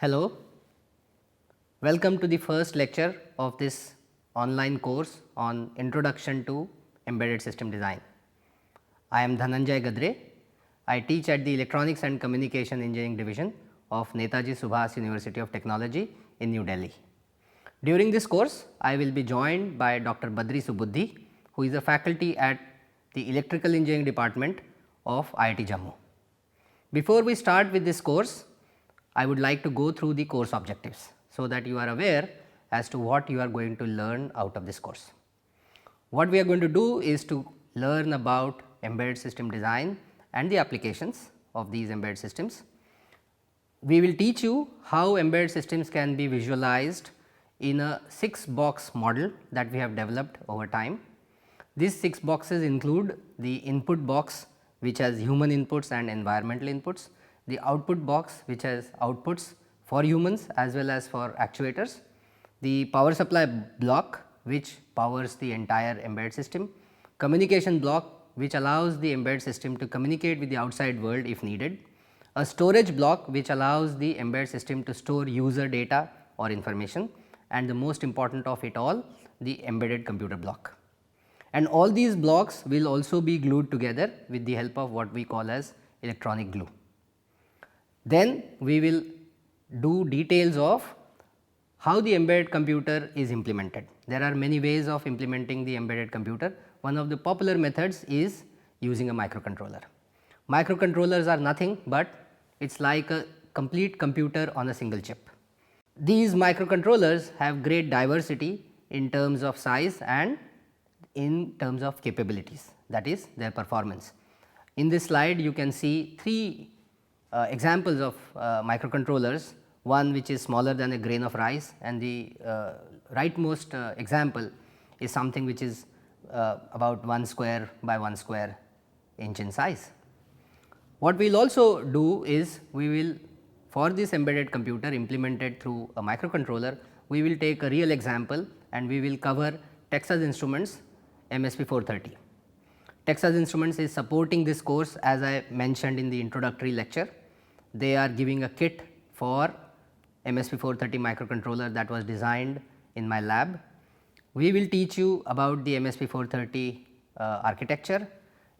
Hello, welcome to the first lecture of this online course on Introduction to Embedded System Design. I am Dhananjay Gadre. I teach at the Electronics and Communication Engineering Division of Netaji Subhas University of Technology in New Delhi. During this course, I will be joined by Dr. Badri Subuddhi, who is a faculty at the Electrical Engineering Department of IIT Jammu. Before we start with this course, I would like to go through the course objectives, so that you are aware as to what you are going to learn out of this course. What we are going to do is to learn about embedded system design and the applications of these embedded systems. We will teach you how embedded systems can be visualized in a 6-box model that we have developed over time. These 6 boxes include the input box, which has human inputs and environmental inputs, the output box, which has outputs for humans as well as for actuators, the power supply block, which powers the entire embedded system, communication block, which allows the embedded system to communicate with the outside world if needed, a storage block, which allows the embedded system to store user data or information, and the most important of it all, the embedded computer block. And all these blocks will also be glued together with the help of what we call as electronic glue. Then we will do details of how the embedded computer is implemented. There are many ways of implementing the embedded computer. One of the popular methods is using a microcontroller. Microcontrollers are nothing but it is like a complete computer on a single chip. These microcontrollers have great diversity in terms of size and in terms of capabilities, that is their performance. In this slide you can see 3 examples of microcontrollers, one which is smaller than a grain of rice, and the rightmost example is something which is about 1 square by 1 square inch in size. What we will also do is we will, for this embedded computer implemented through a microcontroller, we will take a real example and we will cover Texas Instruments MSP 430. Texas Instruments is supporting this course, as I mentioned in the introductory lecture. They are giving a kit for MSP 430 microcontroller that was designed in my lab. We will teach you about the MSP 430 architecture,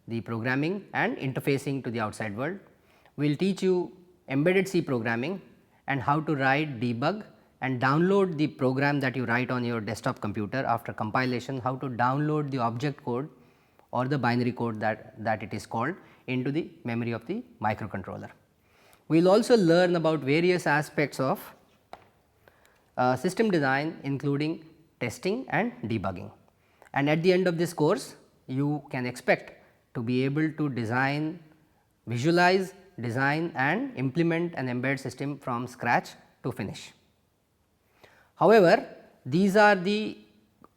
the programming and interfacing to the outside world. We will teach you embedded C programming and how to write, debug and download the program that you write on your desktop computer after compilation, how to download the object code or the binary code that it is called into the memory of the microcontroller. We will also learn about various aspects of system design, including testing and debugging. And at the end of this course, you can expect to be able to design, visualize, design and implement an embedded system from scratch to finish. However, these are the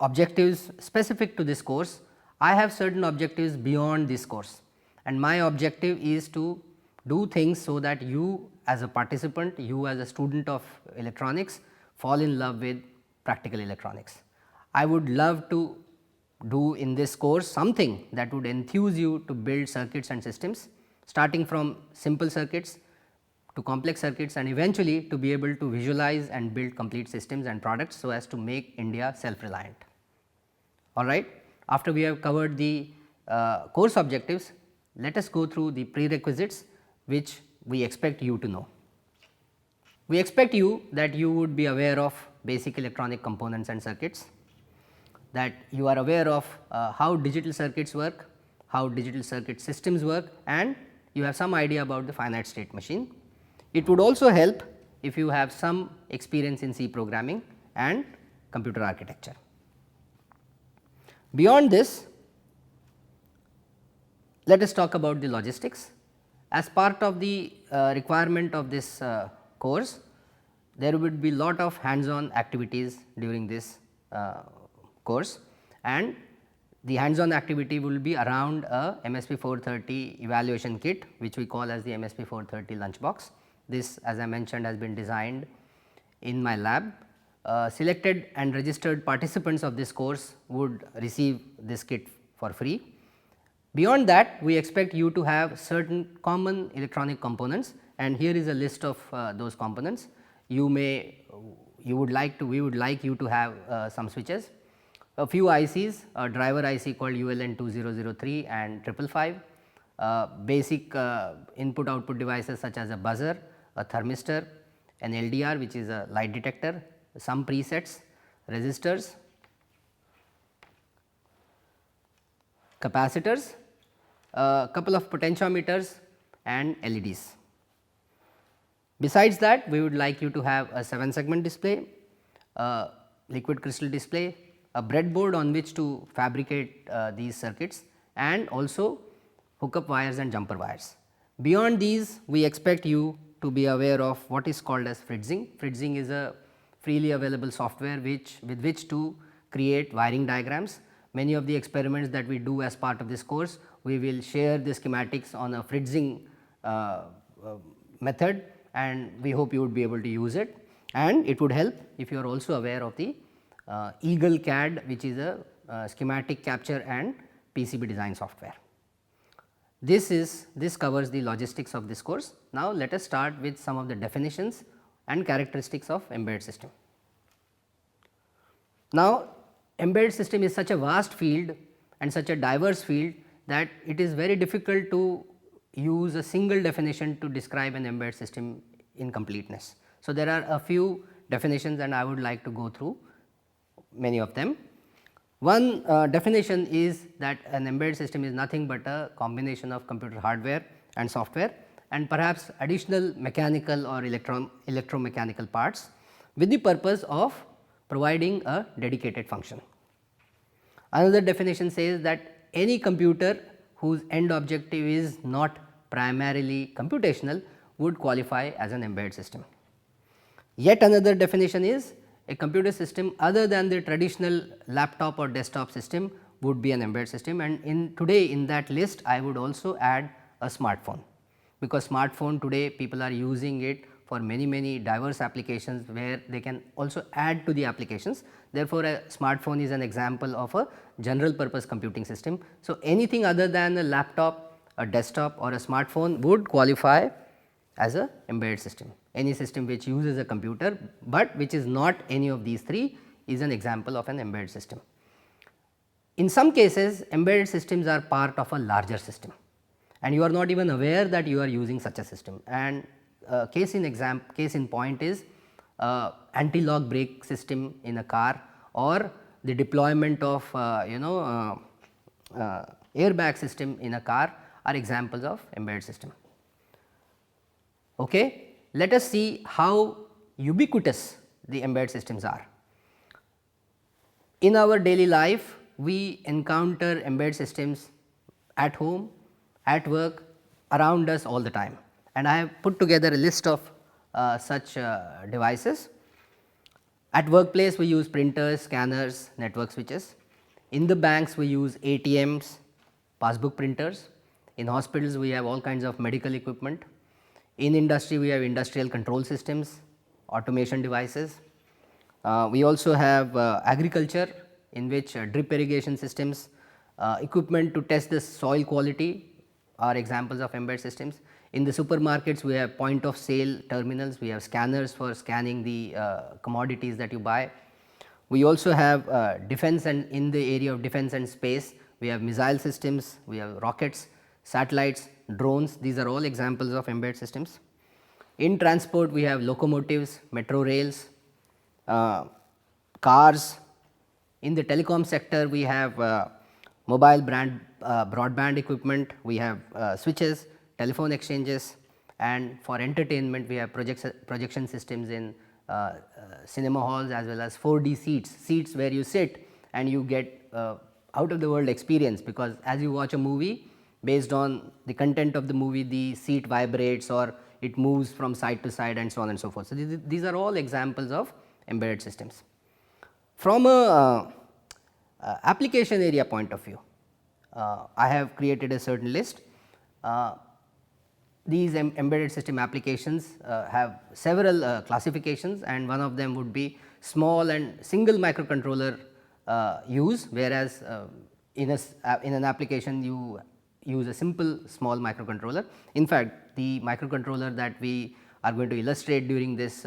objectives specific to this course. I have certain objectives beyond this course, and my objective is to do things so that you as a participant, you as a student of electronics fall in love with practical electronics. I would love to do in this course something that would enthuse you to build circuits and systems, starting from simple circuits to complex circuits and eventually to be able to visualize and build complete systems and products, so as to make India self-reliant. All right. After we have covered the course objectives, let us go through the prerequisites which we expect you to know. We expect you that you would be aware of basic electronic components and circuits, that you are aware of how digital circuits work, how digital circuit systems work, and you have some idea about the finite state machine. It would also help if you have some experience in C programming and computer architecture. Beyond this, let us talk about the logistics. As part of the requirement of this course, there would be lot of hands-on activities during this course, and the hands-on activity will be around a MSP 430 evaluation kit, which we call as the MSP 430 lunchbox. This, as I mentioned, has been designed in my lab. Selected and registered participants of this course would receive this kit for free. Beyond that, we expect you to have certain common electronic components, and here is a list of those components. we would like you to have some switches, a few ICs, a driver IC called ULN 2003 and 555, basic input output devices such as a buzzer, a thermistor, an LDR which is a light detector, some presets, resistors, capacitors, a couple of potentiometers and LEDs. Besides that, we would like you to have a 7 segment display, a liquid crystal display, a breadboard on which to fabricate these circuits, and also hookup wires and jumper wires. Beyond these, we expect you to be aware of what is called as fritzing. Fritzing is a freely available software with which to create wiring diagrams. Many of the experiments that we do as part of this course, we will share the schematics on a fritzing method, and we hope you would be able to use it, and it would help if you are also aware of the Eagle CAD, which is a schematic capture and PCB design software. This covers the logistics of this course. Now, let us start with some of the definitions and characteristics of embedded system. Now, embedded system is such a vast field and such a diverse field that it is very difficult to use a single definition to describe an embedded system in completeness. So, there are a few definitions and I would like to go through many of them. One definition is that an embedded system is nothing but a combination of computer hardware and software and perhaps additional mechanical or electromechanical parts with the purpose of providing a dedicated function. Another definition says that any computer whose end objective is not primarily computational would qualify as an embedded system. Yet another definition is a computer system other than the traditional laptop or desktop system would be an embedded system, and today in that list I would also add a smartphone, because smartphone today people are using it for many diverse applications where they can also add to the applications. Therefore, a smartphone is an example of a general purpose computing system. So, anything other than a laptop, a desktop or a smartphone would qualify as a embedded system. Any system which uses a computer, but which is not any of these three is an example of an embedded system. In some cases, embedded systems are part of a larger system and you are not even aware that you are using such a system, and case in point is anti-lock brake system in a car or the deployment of airbag system in a car are examples of embedded system. Okay. Let us see how ubiquitous the embedded systems are. In our daily life, we encounter embedded systems at home, at work, around us all the time, and I have put together a list of such devices. At workplace, we use printers, scanners, network switches. In the banks, we use ATMs, passbook printers. In hospitals, we have all kinds of medical equipment. In industry, we have industrial control systems, automation devices. We also have agriculture, in which drip irrigation systems, equipment to test the soil quality are examples of embedded systems. In the supermarkets, we have point of sale terminals, we have scanners for scanning the commodities that you buy. We also have defense, and in the area of defense and space, we have missile systems, we have rockets, satellites, drones, these are all examples of embedded systems. In transport, we have locomotives, metro rails, cars. In the telecom sector, we have mobile broadband equipment, we have switches, telephone exchanges, and for entertainment, we have projection systems in cinema halls as well as 4D seats where you sit and you get out of the world experience, because as you watch a movie, based on the content of the movie, the seat vibrates or it moves from side to side and so on and so forth. So, these are all examples of embedded systems. From a application area point of view, I have created a certain list. These embedded system applications have several classifications, and one of them would be small and single microcontroller use, whereas in an application you use a simple small microcontroller. In fact, the microcontroller that we are going to illustrate during this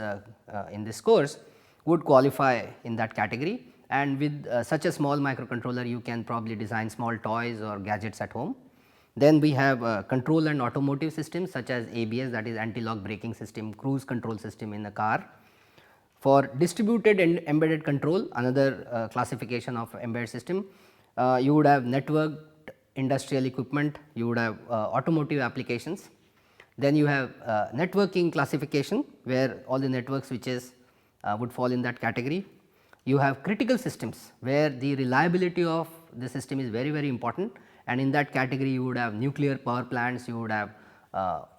in this course would qualify in that category, and with such a small microcontroller you can probably design small toys or gadgets at home. Then we have control and automotive systems such as ABS, that is anti-lock braking system, cruise control system in a car. For distributed and embedded control, another classification of embedded system, you would have networked industrial equipment, you would have automotive applications. Then you have networking classification, where all the network switches would fall in that category. You have critical systems, where the reliability of the system is very, very important, and in that category you would have nuclear power plants, you would have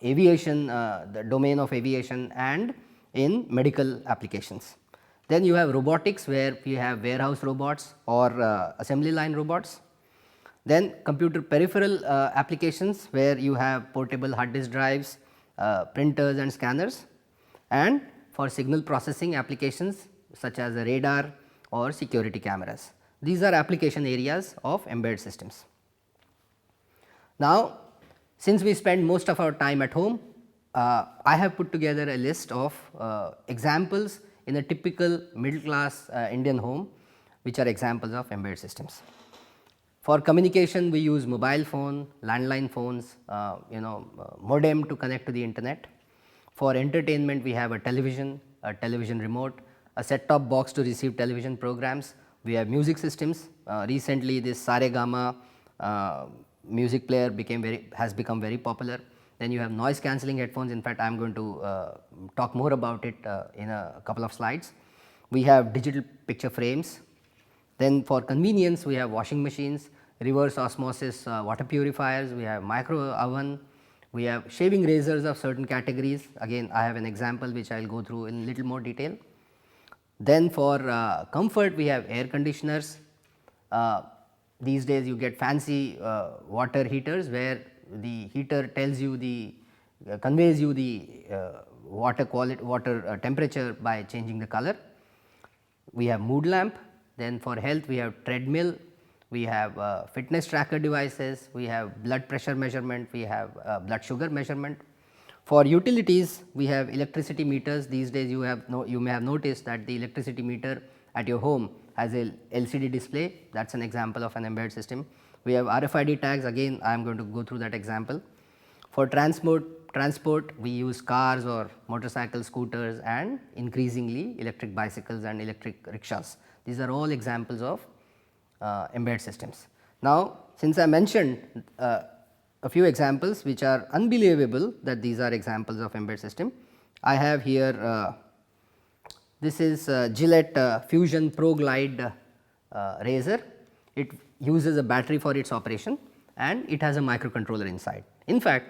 aviation, the domain of aviation, and in medical applications. Then you have robotics, where we have warehouse robots or assembly line robots. Then computer peripheral applications, where you have portable hard disk drives, printers and scanners, and for signal processing applications such as the radar or security cameras. These are application areas of embedded systems. Now, since we spend most of our time at home, I have put together a list of examples in a typical middle class Indian home, which are examples of embedded systems. For communication, we use mobile phone, landline phones, modem to connect to the internet. For entertainment, we have a television remote, a set-top box to receive television programs. We have music systems. Recently, this Saregama music player has become very popular. Then you have noise cancelling headphones. In fact, I am going to talk more about it in a couple of slides. We have digital picture frames. Then for convenience, we have washing machines, reverse osmosis water purifiers, we have micro oven, we have shaving razors of certain categories. Again, I have an example which I will go through in little more detail. Then for comfort, we have air conditioners. These days you get fancy water heaters, where the heater tells you conveys you the water quality, water temperature by changing the color. We have mood lamp. Then for health, we have treadmill, we have fitness tracker devices, we have blood pressure measurement, we have blood sugar measurement. For utilities, we have electricity meters. These days you may have noticed that the electricity meter at your home has a LCD display, that is an example of an embedded system. We have RFID tags, again I am going to go through that example. For transport, we use cars or motorcycles, scooters, and increasingly electric bicycles and electric rickshaws. These are all examples of embedded systems. Now, since I mentioned a few examples which are unbelievable that these are examples of embedded system, I have here this is Gillette Fusion Pro Glide razor. It uses a battery for its operation and it has a microcontroller inside. In fact,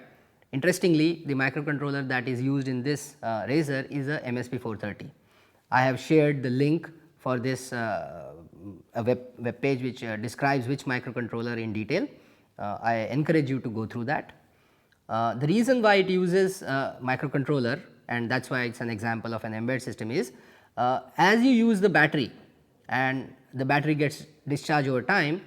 interestingly, the microcontroller that is used in this razor is a MSP 430. I have shared the link for this a web page which describes which microcontroller in detail. I encourage you to go through that. The reason why it uses microcontroller, and that is why it is an example of an embedded system, is as you use the battery and the battery gets discharged over time,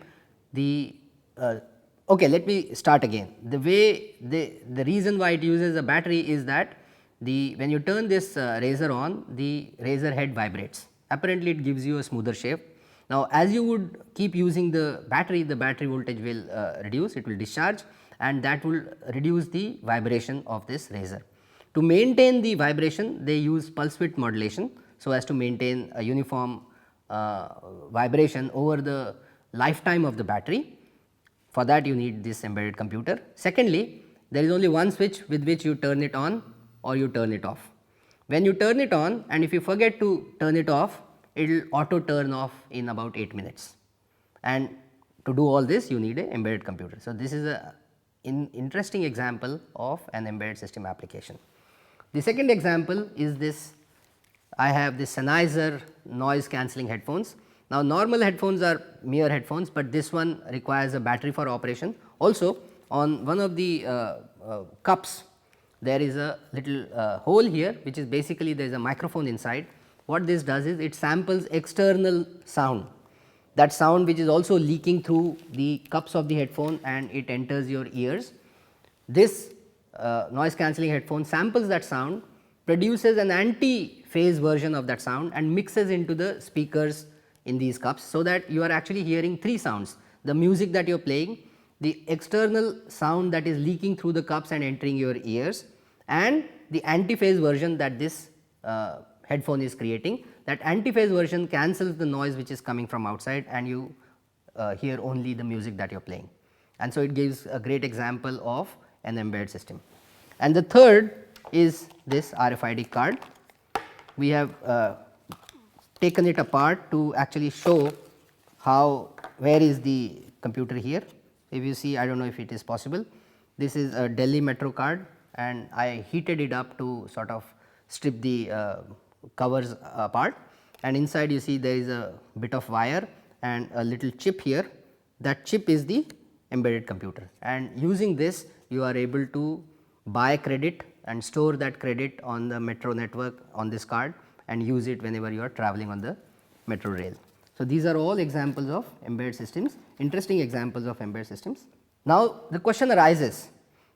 okay, let me start again. The way the reason why it uses a battery is that when you turn this razor on, the razor head vibrates. Apparently, it gives you a smoother shape. Now, as you would keep using the battery voltage will reduce, it will discharge, and that will reduce the vibration of this razor. To maintain the vibration, they use pulse width modulation, so as to maintain a uniform vibration over the lifetime of the battery. For that, you need this embedded computer. Secondly, there is only one switch with which you turn it on or you turn it off. When you turn it on, and if you forget to turn it off, it will auto turn off in about 8 minutes, and to do all this you need an embedded computer. So, this is an interesting example of an embedded system application. The second example is this. I have this Sennheiser noise cancelling headphones. Now, normal headphones are mere headphones, but this one requires a battery for operation. Also, on one of the cups, there is a little hole here, which is basically there is a microphone inside. What this does is it samples external sound, that sound which is also leaking through the cups of the headphone and it enters your ears. This noise cancelling headphone samples that sound produces an anti-phase version of that sound and mixes into the speakers in these cups. So, that you are actually hearing three sounds: the music that you are playing, the external sound that is leaking through the cups and entering your ears, and the anti-phase version that this headphone is creating. That anti-phase version cancels the noise which is coming from outside, and you hear only the music that you are playing. And so, it gives a great example of an embedded system. And the third is this RFID card. We have taken it apart to actually show how, where is the computer here. If you see, I do not know if it is possible, this is a Delhi Metro card, and I heated it up to sort of strip the covers apart, and inside you see there is a bit of wire and a little chip here. That chip is the embedded computer, and using this you are able to buy credit and store that credit on the metro network on this card and use it whenever you are traveling on the metro rail. So, these are all examples of embedded systems, interesting examples of embedded systems. Now, the question arises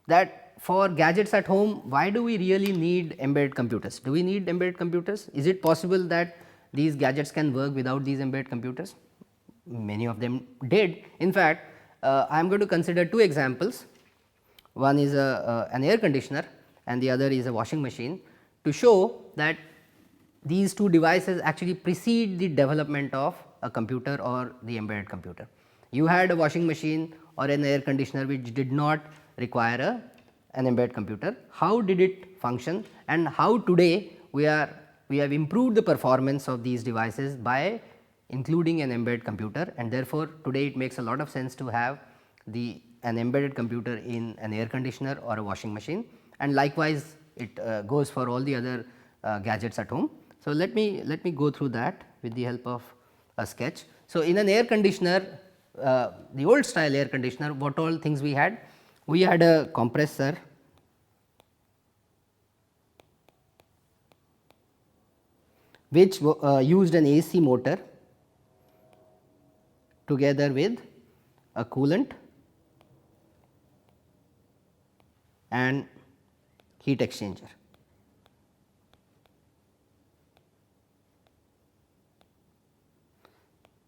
that for gadgets at home, why do we really need embedded computers? Do we need embedded computers? Is it possible that these gadgets can work without these embedded computers? Many of them did. In fact, I am going to consider two examples. One is an air conditioner and the other is a washing machine, to show that these two devices actually precede the development of a computer or the embedded computer. You had a washing machine or an air conditioner which did not require an embedded computer. How did it function, and how today we have improved the performance of these devices by including an embedded computer, and therefore, today it makes a lot of sense to have an embedded computer in an air conditioner or a washing machine, and likewise it goes for all the other gadgets at home. So, let me go through that with the help of a sketch. So, in an air conditioner, the old style air conditioner, what all things we had? We had a compressor, which used an AC motor together with a coolant and heat exchanger.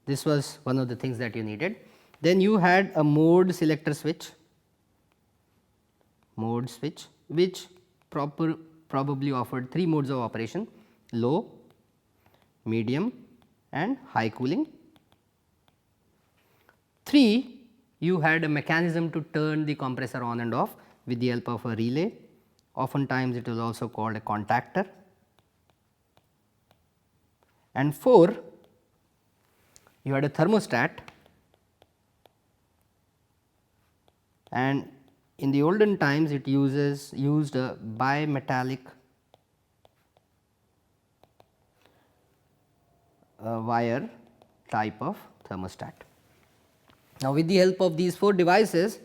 This was one of the things that you needed. Then you had a mode selector switch, which probably offered three modes of operation: low, medium and high cooling. 3, you had a mechanism to turn the compressor on and off with the help of a relay. Oftentimes it was also called a contactor. And 4, you had a thermostat, and in the olden times it used a bimetallic wire type of thermostat. Now, with the help of these 4 devices,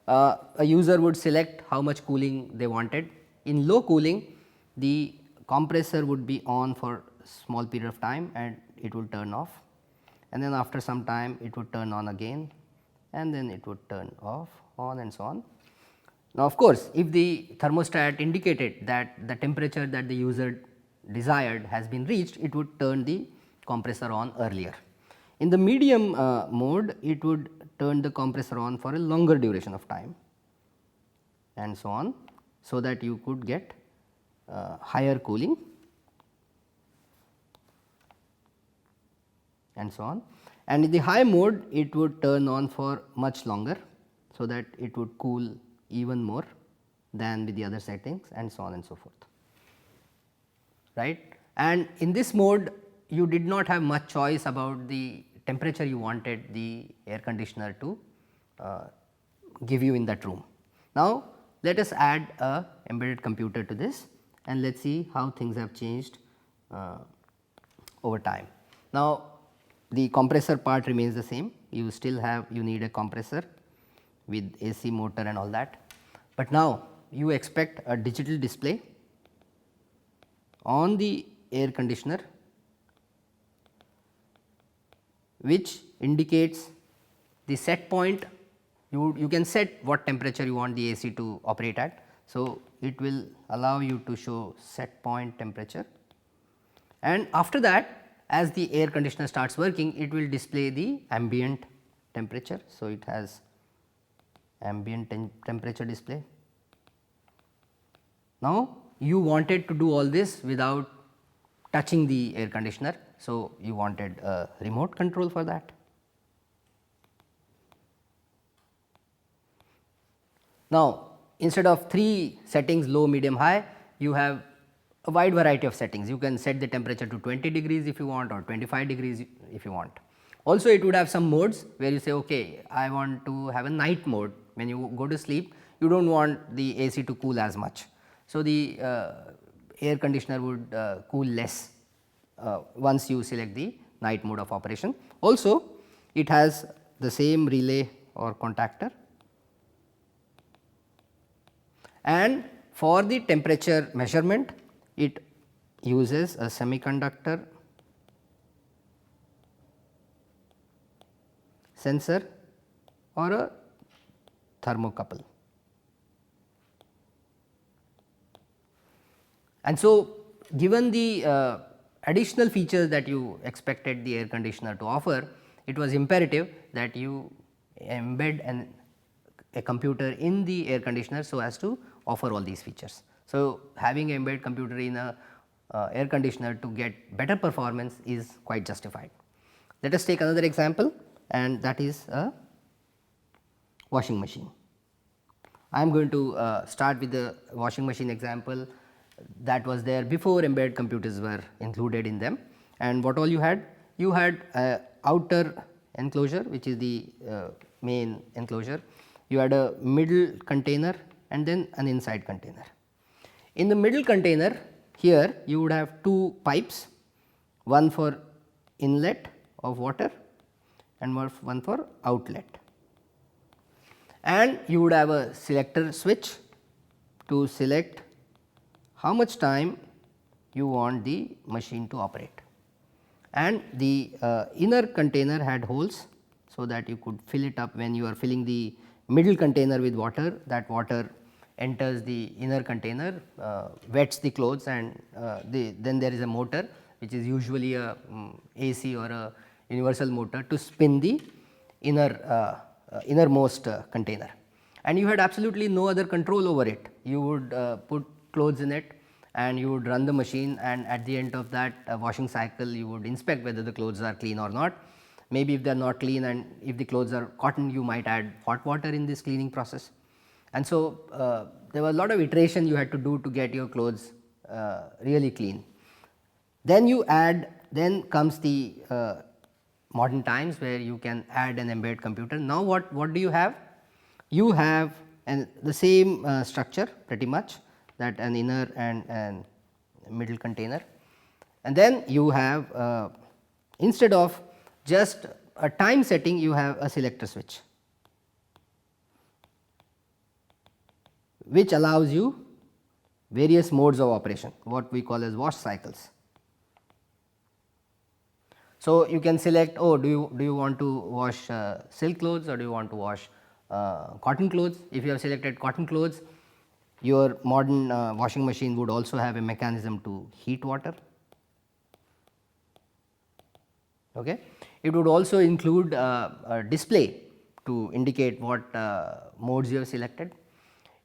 a user would select how much cooling they wanted. In low cooling, the compressor would be on for a small period of time and it would turn off, and then after some time it would turn on again and then it would turn off, on and so on. Now, of course, if the thermostat indicated that the temperature that the user desired has been reached, it would turn the compressor on earlier. In the medium mode, it would turn the compressor on for a longer duration of time and so on, so that you could get higher cooling and so on. And in the high mode, it would turn on for much longer, so that it would cool even more than with the other settings and so on and so forth, right. And in this mode, you did not have much choice about the temperature you wanted the air conditioner to give you in that room. Now, let us add a embedded computer to this and let us see how things have changed over time. Now, the compressor part remains the same, you still have, you need a compressor with AC motor and all that, but now you expect a digital display on the air conditioner which indicates the set point. You can set what temperature you want the AC to operate at. So, it will allow you to show set point temperature, and after that as the air conditioner starts working, it will display the ambient temperature. So, it has ambient temperature display. Now, you wanted to do all this without touching the air conditioner. So, you wanted a remote control for that. Now, instead of 3 settings low, medium, high, you have a wide variety of settings. You can set the temperature to 20 degrees if you want, or 25 degrees if you want. Also, it would have some modes where you say, okay, I want to have a night mode. When you go to sleep, you do not want the AC to cool as much. So, the air conditioner would cool less once you select the night mode of operation. Also, it has the same relay or contactor, and for the temperature measurement, it uses a semiconductor sensor or a thermocouple. And so, given the additional features that you expected the air conditioner to offer, it was imperative that you embed a computer in the air conditioner so as to offer all these features. So, having an embedded computer in a air conditioner to get better performance is quite justified. Let us take another example, and that is a washing machine. I am going to start with the washing machine example that was there before embedded computers were included in them. And what all you had? You had a outer enclosure, which is the main enclosure. You had a middle container and then an inside container. In the middle container, here you would have 2 pipes, one for inlet of water and one for outlet, and you would have a selector switch to select how much time you want the machine to operate. And the inner container had holes, so that you could fill it up when you are filling the middle container with water. That water enters the inner container, wets the clothes, and then there is a motor which is usually a AC or a universal motor to spin the innermost container, and you had absolutely no other control over it. You would put clothes in it and you would run the machine, and at the end of that washing cycle you would inspect whether the clothes are clean or not. Maybe if they are not clean and if the clothes are cotton, you might add hot water in this cleaning process. And so, there was a lot of iteration you had to do to get your clothes really clean. Then comes the modern times where you can add an embedded computer. Now, what do you have? You have the same structure pretty much, that an inner and middle container, and then you have instead of just a time setting, you have a selector switch, which allows you various modes of operation, what we call as wash cycles. So, you can select, oh, do you want to wash silk clothes, or do you want to wash cotton clothes? If you have selected cotton clothes, your modern washing machine would also have a mechanism to heat water. Okay. It would also include a display to indicate what modes you have selected.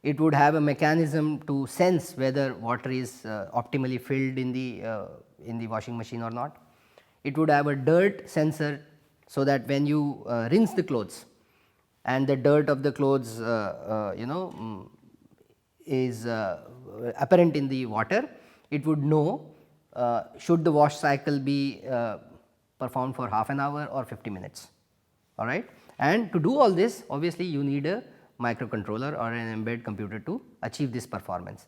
It would have a mechanism to sense whether water is optimally filled in the washing machine or not. It would have a dirt sensor, so that when you rinse the clothes and the dirt of the clothes is apparent in the water, it would know should the wash cycle be performed for half an hour or 50 minutes. All right. And to do all this, obviously you need a microcontroller or an embedded computer to achieve this performance.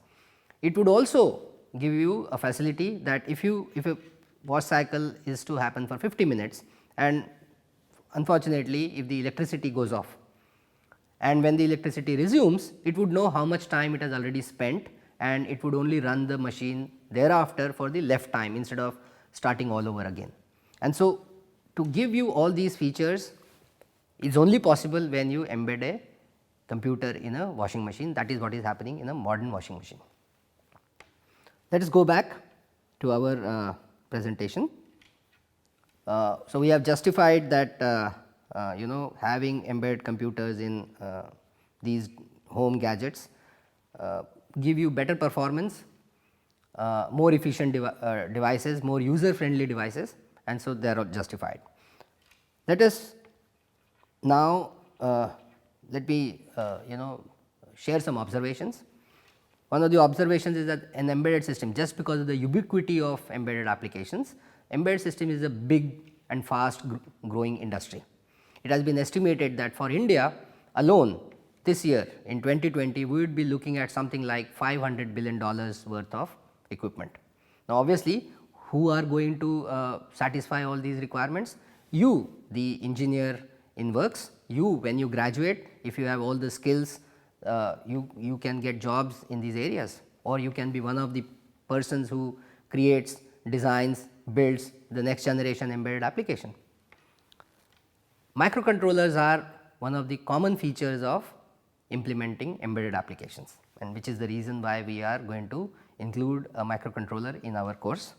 It would also give you a facility that if a wash cycle is to happen for 50 minutes, and unfortunately if the electricity goes off, and when the electricity resumes, it would know how much time it has already spent, and it would only run the machine thereafter for the left time instead of starting all over again. And so, to give you all these features is only possible when you embed a computer in a washing machine. That is what is happening in a modern washing machine. Let us go back to our presentation. So, we have justified that having embedded computers in these home gadgets give you better performance, more efficient devices, more user friendly devices, and so they are justified. Let us now let me share some observations. One of the observations is that an embedded system, just because of the ubiquity of embedded applications, embedded system is a big and fast growing industry. It has been estimated that for India alone this year in 2020 we would be looking at something like $500 billion worth of equipment. Now, obviously, who are going to satisfy all these requirements? You, the engineer in works, you when you graduate, if you have all the skills, you can get jobs in these areas, or you can be one of the persons who creates, designs, builds the next generation embedded application. Microcontrollers are one of the common features of implementing embedded applications, and which is the reason why we are going to include a microcontroller in our course.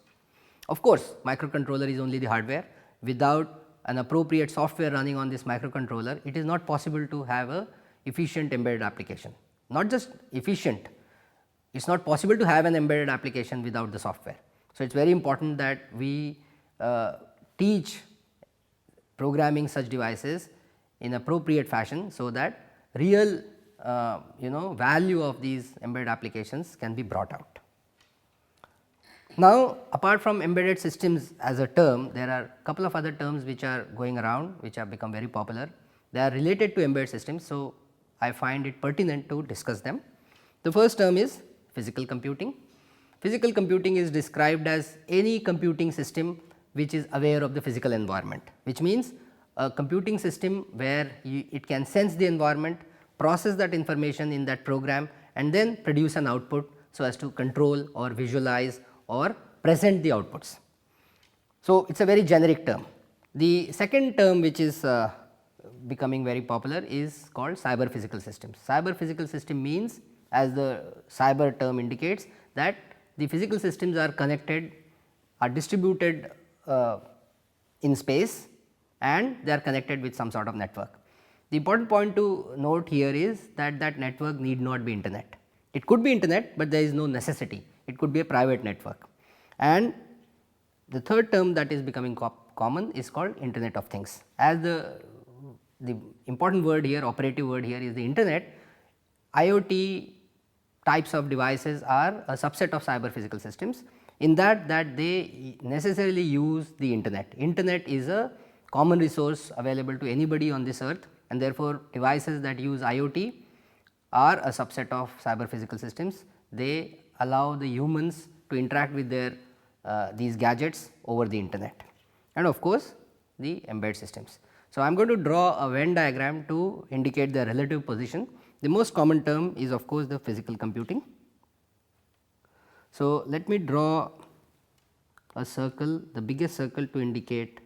Of course, microcontroller is only the hardware. Without an appropriate software running on this microcontroller, it is not possible to have a efficient embedded application. Not just efficient, it is not possible to have an embedded application without the software. So, it is very important that we teach programming such devices in appropriate fashion, so that real value of these embedded applications can be brought out. Now, apart from embedded systems as a term, there are a couple of other terms which are going around, which have become very popular. They are related to embedded systems. So, I find it pertinent to discuss them. The first term is physical computing. Physical computing is described as any computing system which is aware of the physical environment, which means a computing system where it can sense the environment, process that information in that program, and then produce an output so as to control or visualize or present the outputs. So, it is a very generic term. The second term which is becoming very popular is called cyber physical systems. Cyber physical system means, as the cyber term indicates, that the physical systems are connected, are distributed in space, and they are connected with some sort of network. The important point to note here is that that network need not be internet. It could be internet, but there is no necessity. It could be a private network. And the third term that is becoming common is called Internet of Things. As the important word here, operative word here is the internet. IoT types of devices are a subset of cyber physical systems, in that they necessarily use the internet. Internet is a common resource available to anybody on this earth, and therefore, devices that use IoT are a subset of cyber physical systems. They allow the humans to interact with their these gadgets over the internet, and of course, the embedded systems. So, I am going to draw a Venn diagram to indicate the relative position. The most common term is of course, the physical computing. So, let me draw a circle, the biggest circle to indicate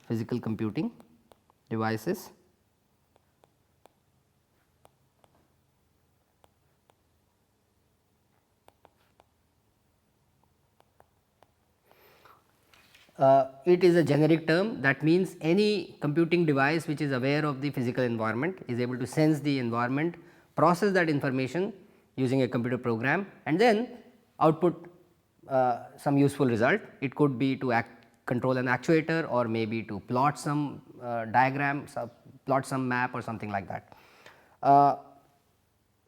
physical computing devices. It is a generic term, that means any computing device which is aware of the physical environment, is able to sense the environment, process that information using a computer program, and then output some useful result. It could be to control an actuator, or maybe to plot some diagram, plot some map or something like that.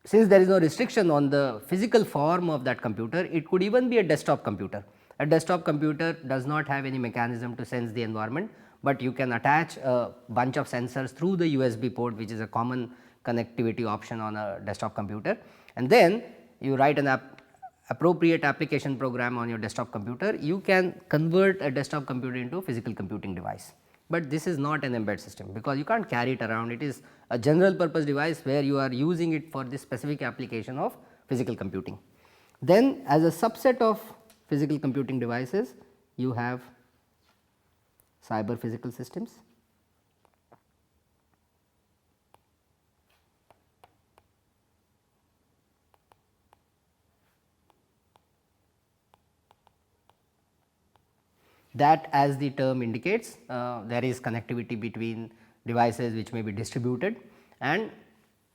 Since there is no restriction on the physical form of that computer, it could even be a desktop computer. A desktop computer does not have any mechanism to sense the environment, but you can attach a bunch of sensors through the USB port, which is a common connectivity option on a desktop computer, and then you write an appropriate application program on your desktop computer. You can convert a desktop computer into a physical computing device, but this is not an embedded system, because you can't carry it around. It is a general purpose device where you are using it for this specific application of physical computing. Then, as a subset of physical computing devices, you have cyber physical systems. that, as the term indicates, there is connectivity between devices which may be distributed. And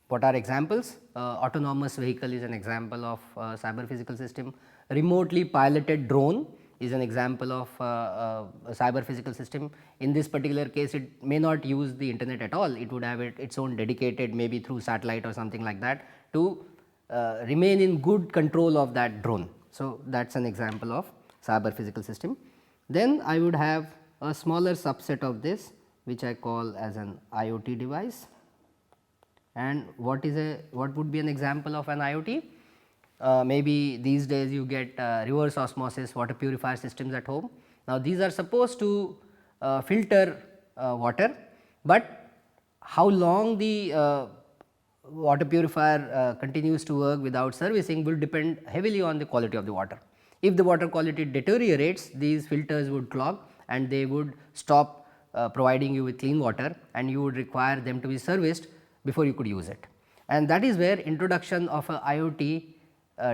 what are examples? Autonomous vehicle is an example of cyber physical system. Remotely piloted drone is an example of a cyber physical system. In this particular case, it may not use the internet at all, it would have its own dedicated, maybe through satellite or something like that, to remain in good control of that drone. So, that is an example of cyber physical system. Then I would have a smaller subset of this, which I call as an IoT device. And what would be an example of an IoT? Maybe these days you get reverse osmosis water purifier systems at home. Now, these are supposed to filter water, but how long the water purifier continues to work without servicing will depend heavily on the quality of the water. If the water quality deteriorates, these filters would clog and they would stop providing you with clean water, and you would require them to be serviced before you could use it. And that is where introduction of a IoT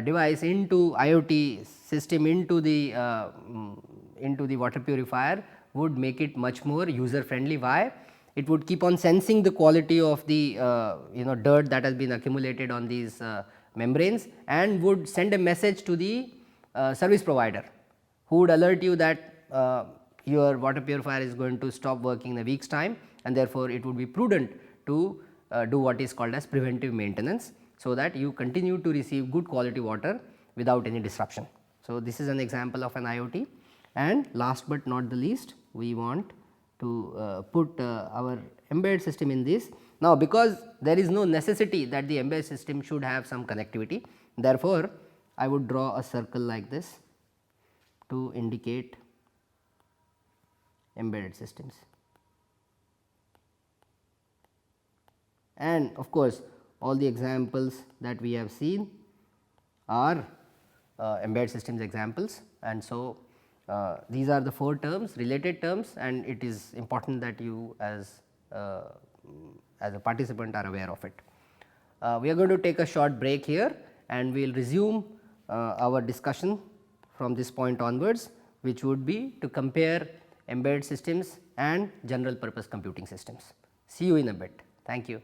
device into IoT system into the water purifier would make it much more user friendly. Why? It would keep on sensing the quality of the dirt that has been accumulated on these membranes, and would send a message to the service provider, who would alert you that your water purifier is going to stop working in a week's time, and therefore, it would be prudent to do what is called as preventive maintenance, so that you continue to receive good quality water without any disruption. So, this is an example of an IoT. And last but not the least, we want to put our embedded system in this. Now, because there is no necessity that the embedded system should have some connectivity, therefore, I would draw a circle like this to indicate embedded systems. And of course, all the examples that we have seen are embedded systems examples, and so these are the 4 terms, related terms, and it is important that you as a participant are aware of it. We are going to take a short break here, and we will resume our discussion from this point onwards, which would be to compare embedded systems and general purpose computing systems. See you in a bit. Thank you.